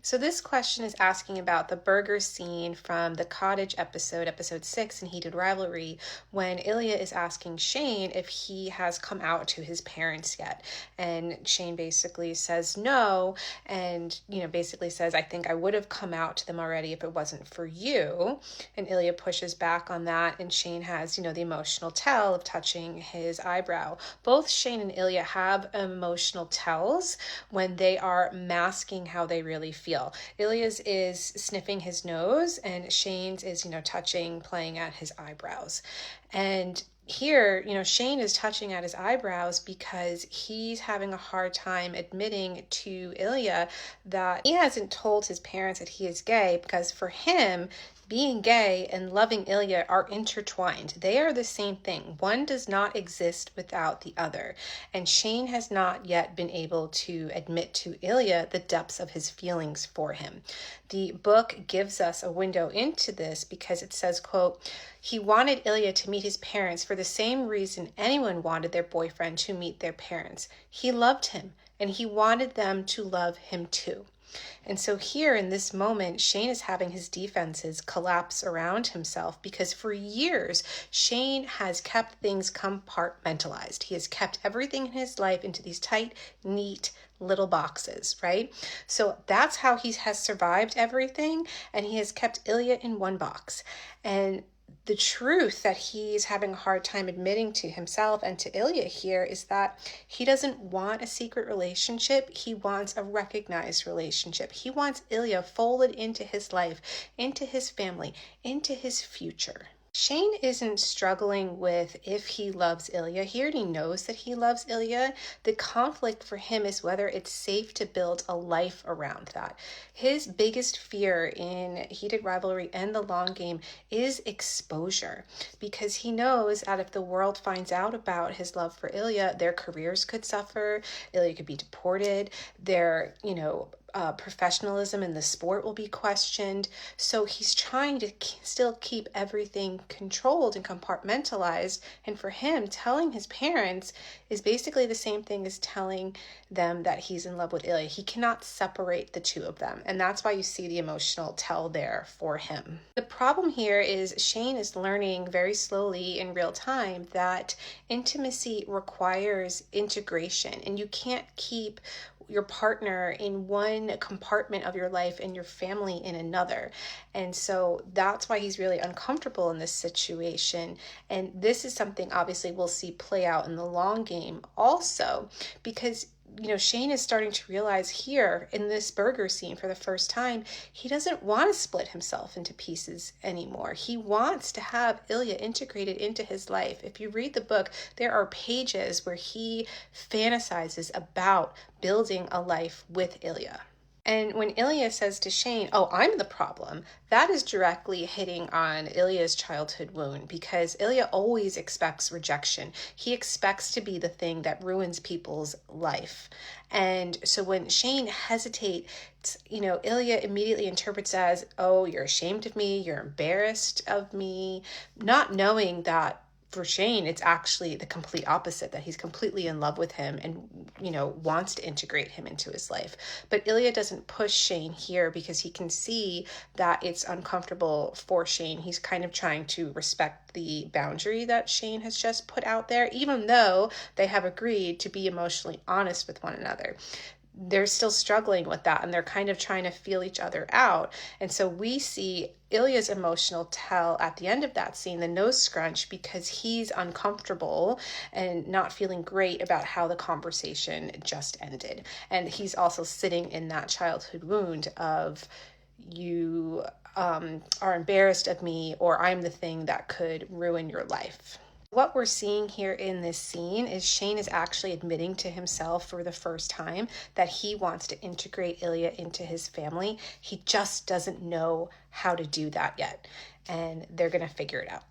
So this question is asking about the burger scene from the cottage episode 6 in Heated Rivalry, when Ilya is asking Shane if he has come out to his parents yet. And Shane basically says no, and, basically says, I think I would have come out to them already if it wasn't for you. And Ilya pushes back on that, and Shane has, the emotional tell of touching his eyebrow. Both Shane and Ilya have emotional tells when they are masking how they really feel. Ilya's is sniffing his nose, and Shane's is, touching, playing at his eyebrows. And here, Shane is touching at his eyebrows because he's having a hard time admitting to Ilya that he hasn't told his parents that he is gay, because for him, being gay and loving Ilya are intertwined. They are the same thing. One does not exist without the other. And Shane has not yet been able to admit to Ilya the depths of his feelings for him. The book gives us a window into this because it says, quote, he wanted Ilya to meet his parents for the same reason anyone wanted their boyfriend to meet their parents. He loved him, and he wanted them to love him too. And so here in this moment, Shane is having his defenses collapse around himself, because for years, Shane has kept things compartmentalized. He has kept everything in his life into these tight, neat little boxes, right? So that's how he has survived everything, and he has kept Ilya in one box. And the truth that he's having a hard time admitting to himself and to Ilya here is that he doesn't want a secret relationship. He wants a recognized relationship. He wants Ilya folded into his life, into his family, into his future. Shane isn't struggling with if he loves Ilya. He already knows that he loves Ilya. The conflict for him is whether it's safe to build a life around that. His biggest fear in Heated Rivalry and the long game is exposure, because he knows that if the world finds out about his love for Ilya, their careers could suffer, Ilya could be deported, their, professionalism in the sport will be questioned. So he's trying to still keep everything controlled and compartmentalized. And for him, telling his parents is basically the same thing as telling them that he's in love with Ilya. He cannot separate the two of them. And that's why you see the emotional tell there for him. The problem here is Shane is learning very slowly in real time that intimacy requires integration, and you can't keep your partner in one compartment of your life and your family in another. And so that's why he's really uncomfortable in this situation. And this is something obviously we'll see play out in the long game also, because Shane is starting to realize here in this burger scene for the first time, he doesn't want to split himself into pieces anymore. He wants to have Ilya integrated into his life. If you read the book, there are pages where he fantasizes about building a life with Ilya. And when Ilya says to Shane, oh, I'm the problem, that is directly hitting on Ilya's childhood wound, because Ilya always expects rejection. He expects to be the thing that ruins people's life. And so when Shane hesitates, Ilya immediately interprets as, oh, you're ashamed of me, you're embarrassed of me, not knowing that for Shane, it's actually the complete opposite, that he's completely in love with him and, wants to integrate him into his life. But Ilya doesn't push Shane here because he can see that it's uncomfortable for Shane. He's kind of trying to respect the boundary that Shane has just put out there, even though they have agreed to be emotionally honest with one another. They're still struggling with that, and they're kind of trying to feel each other out. And so we see Ilya's emotional tell at the end of that scene, the nose scrunch, because he's uncomfortable and not feeling great about how the conversation just ended. And he's also sitting in that childhood wound of, you are embarrassed of me, or I'm the thing that could ruin your life. What we're seeing here in this scene is Shane is actually admitting to himself for the first time that he wants to integrate Ilya into his family. He just doesn't know how to do that yet, and they're going to figure it out.